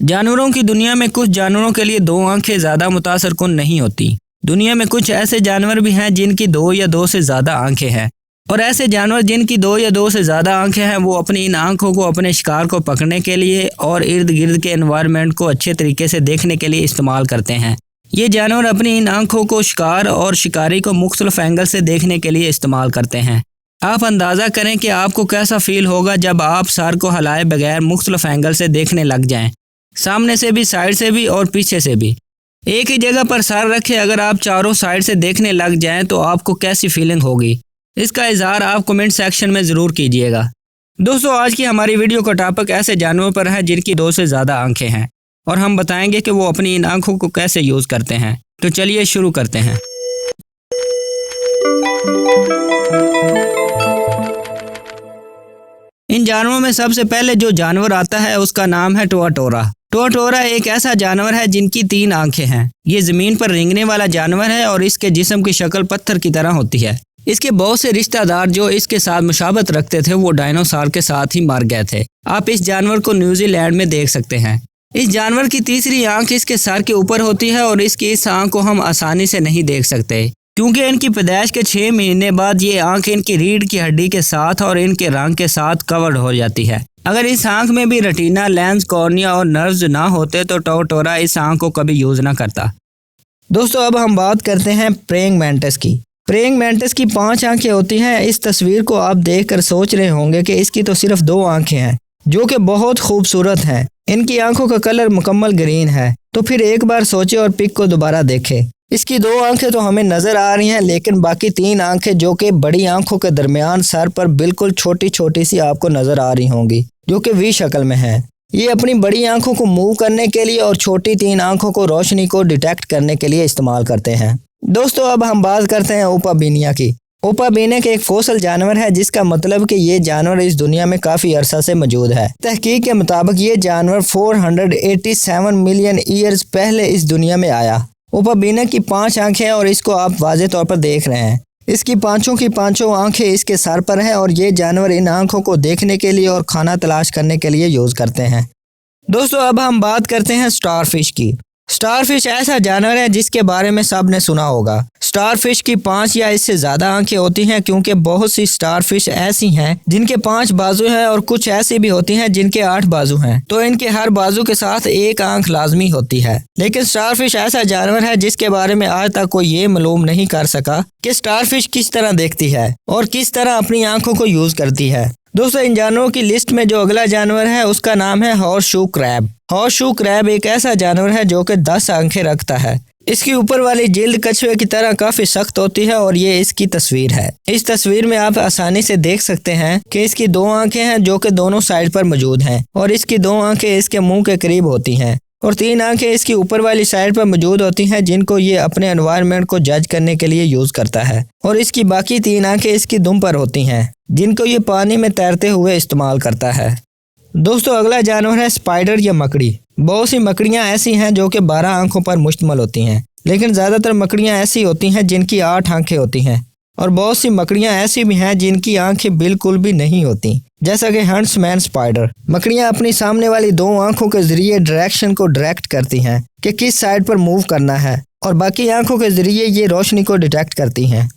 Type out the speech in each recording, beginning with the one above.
जानवरों की दुनिया में कुछ जानवरों के लिए दो आंखें ज़्यादा मुतासर कुन नहीं होती। दुनिया में कुछ ऐसे जानवर भी हैं जिनकी दो या दो से ज़्यादा आंखें हैं, और ऐसे जानवर जिनकी दो या दो से ज़्यादा आंखें हैं वो अपनी इन आंखों को अपने शिकार को पकड़ने के लिए और इर्द गिर्द के एनवायरनमेंट को अच्छे तरीके से देखने के लिए इस्तेमाल करते हैं। ये जानवर अपनी इन आंखों को शिकार और शिकारी को मुख्तलिफ एंगल से देखने के लिए इस्तेमाल करते हैं। आप अंदाज़ा करें कि आपको कैसा फील होगा जब आप सर को हिलाए बगैर मुख्तलिफ एंगल से देखने लग जाएं, सामने से भी, साइड से भी और पीछे से भी। एक ही जगह पर सर रखे अगर आप चारों साइड से देखने लग जाएं तो आपको कैसी फीलिंग होगी, इसका इजहार आप कमेंट सेक्शन में ज़रूर कीजिएगा। दोस्तों, आज की हमारी वीडियो का टॉपिक ऐसे जानवरों पर है जिनकी दो से ज़्यादा आंखें हैं, और हम बताएंगे कि वो अपनी इन आंखों को कैसे यूज़ करते हैं। तो चलिए शुरू करते हैं। इन जानवरों में सबसे पहले जो जानवर आता है उसका नाम है टुआटोरा। टुआटोरा एक ऐसा जानवर है जिनकी 3 आंखें हैं। ये ज़मीन पर रेंगने वाला जानवर है और इसके जिस्म की शक्ल पत्थर की तरह होती है। इसके बहुत से रिश्तेदार जो इसके साथ मुशाबत रखते थे वो डायनासोर के साथ ही मर गए थे। आप इस जानवर को न्यूजीलैंड में देख सकते हैं। इस जानवर की तीसरी आंख इसके सर के ऊपर होती है और इसकी इस आंख को हम आसानी से नहीं देख सकते क्योंकि इनकी पैदाइश के 6 महीने बाद ये आंख इनकी रीढ़ की हड्डी के साथ और इनके रंग के साथ कवर्ड हो जाती है। अगर इस आंख में भी रेटिना, लेंस, कॉर्निया और नर्व्स ना होते तो टुआटोरा इस आंख को कभी यूज़ ना करता। दोस्तों, अब हम बात करते हैं प्रेइंग मैंटिस की। प्रेइंग मैंटिस की 5 आंखें होती हैं। इस तस्वीर को आप देखकर सोच रहे होंगे कि इसकी तो सिर्फ 2 आंखें हैं जो कि बहुत खूबसूरत हैं। इनकी आंखों का कलर मुकम्मल ग्रीन है। तो फिर एक बार सोचे और पिक को दोबारा देखें। इसकी 2 आंखें तो हमें नजर आ रही हैं, लेकिन बाकी 3 आंखें जो कि बड़ी आंखों के दरमियान सर पर बिल्कुल छोटी छोटी सी आपको नजर आ रही होंगी, जो कि वी शक्ल में है। ये अपनी बड़ी आंखों को मूव करने के लिए और छोटी 3 आंखों को रोशनी को डिटेक्ट करने के लिए इस्तेमाल करते हैं। दोस्तों, अब हम बात करते हैं ओपाबिनिया की। ओपाबिनिया एक फोसल जानवर है, जिसका मतलब कि ये जानवर इस दुनिया में काफ़ी अरसा से मौजूद है। तहकीक के मुताबिक ये जानवर 487 मिलियन ईयर्स पहले इस दुनिया में आया। ओपाबिनिया की 5 आंखें हैं और इसको आप वाज़े तौर पर देख रहे हैं। इसकी पांचों आंखें इसके सर पर हैं और ये जानवर इन आंखों को देखने के लिए और खाना तलाश करने के लिए यूज़ करते हैं। दोस्तों, अब हम बात करते हैं स्टारफिश की। स्टारफिश ऐसा जानवर है जिसके बारे में सब ने सुना होगा। स्टारफिश की 5 या इससे ज़्यादा आंखें होती हैं क्योंकि बहुत सी स्टारफिश ऐसी हैं जिनके 5 बाजू हैं और कुछ ऐसी भी होती हैं जिनके 8 बाजू हैं। तो इनके हर बाजू के साथ एक आंख लाजमी होती है। लेकिन स्टारफिश ऐसा जानवर है जिसके बारे में आज तक कोई ये मालूम नहीं कर सका कि स्टारफिश किस तरह देखती है और किस तरह अपनी आंखों को यूज़ करती है। दोस्तों, इन जानवरों की लिस्ट में जो अगला जानवर है उसका नाम है हॉर्सशू क्रैब। हॉर्सशू क्रैब एक ऐसा जानवर है जो कि 10 आंखें रखता है। इसकी ऊपर वाली जिल्द कछुए की तरह काफी सख्त होती है और ये इसकी तस्वीर है। इस तस्वीर में आप आसानी से देख सकते हैं कि इसकी 2 आंखें हैं जो कि दोनों साइड पर मौजूद हैं और इसकी 2 आंखें इसके मुंह के करीब होती हैं और 3 आंखें इसकी ऊपर वाली साइड पर मौजूद होती हैं जिनको ये अपने एनवायरनमेंट को जज करने के लिए यूज करता है। और इसकी बाकी 3 आंखें इसकी दुम पर होती हैं जिनको ये पानी में तैरते हुए इस्तेमाल करता है। दोस्तों, अगला जानवर है स्पाइडर या मकड़ी। बहुत सी मकड़ियाँ ऐसी हैं जो कि 12 आंखों पर मुश्तमिल होती हैं, लेकिन ज़्यादातर मकड़ियाँ ऐसी होती हैं जिनकी 8 आंखें होती हैं और बहुत सी मकड़ियाँ ऐसी भी हैं जिनकी आंखें बिल्कुल भी नहीं होती, जैसा कि हंट्समैन स्पाइडर। मकड़ियाँ अपनी सामने वाली 2 आंखों के जरिए डायरेक्शन को डायरेक्ट करती हैं कि किस साइड पर मूव करना है और बाकी आंखों के जरिए ये रोशनी को डिटेक्ट करती हैं।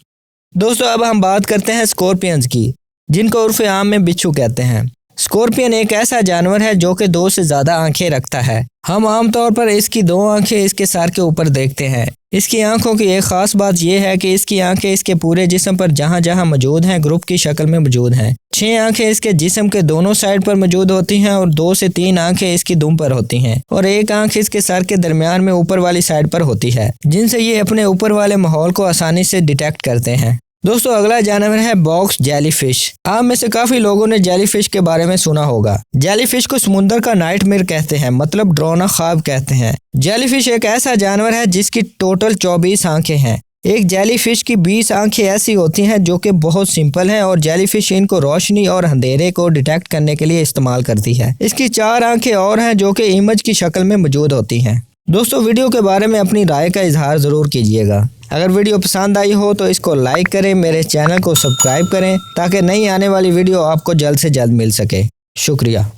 दोस्तों, अब हम बात करते हैं स्कॉर्पियंस की, जिनको उर्फ आम में बिच्छू कहते हैं। स्कॉर्पियन एक ऐसा जानवर है जो कि 2 से ज़्यादा आंखें रखता है। हम आमतौर पर इसकी 2 आंखें इसके सर के ऊपर देखते हैं। इसकी आंखों की एक ख़ास बात यह है कि इसकी आंखें इसके पूरे जिस्म पर जहाँ जहाँ मौजूद हैं ग्रुप की शक्ल में मौजूद हैं। 6 आंखें इसके जिस्म के दोनों साइड पर मौजूद होती हैं और 2 से 3 आंखें इसकी दुम पर होती हैं और एक आंख इसके सर के दरमियान में ऊपर वाली साइड पर होती है, जिनसे ये अपने ऊपर वाले माहौल को आसानी से डिटेक्ट करते हैं। दोस्तों, अगला जानवर है बॉक्स जेलीफिश। आप में से काफी लोगों ने जेलीफिश के बारे में सुना होगा। जेलीफिश को समुद्र का नाइटमेयर कहते हैं, मतलब डरावना ख्वाब कहते हैं। जेलीफिश एक ऐसा जानवर है जिसकी टोटल 24 आंखें हैं। एक जेलीफिश की 20 आंखें ऐसी होती हैं जो कि बहुत सिंपल हैं और जेलीफिश इनको रोशनी और अंधेरे को डिटेक्ट करने के लिए इस्तेमाल करती है। इसकी 4 आंखें और हैं जो कि इमेज की शक्ल में मौजूद होती हैं। दोस्तों, वीडियो के बारे में अपनी राय का इजहार ज़रूर कीजिएगा। अगर वीडियो पसंद आई हो तो इसको लाइक करें, मेरे चैनल को सब्सक्राइब करें ताकि नई आने वाली वीडियो आपको जल्द से जल्द मिल सके। शुक्रिया।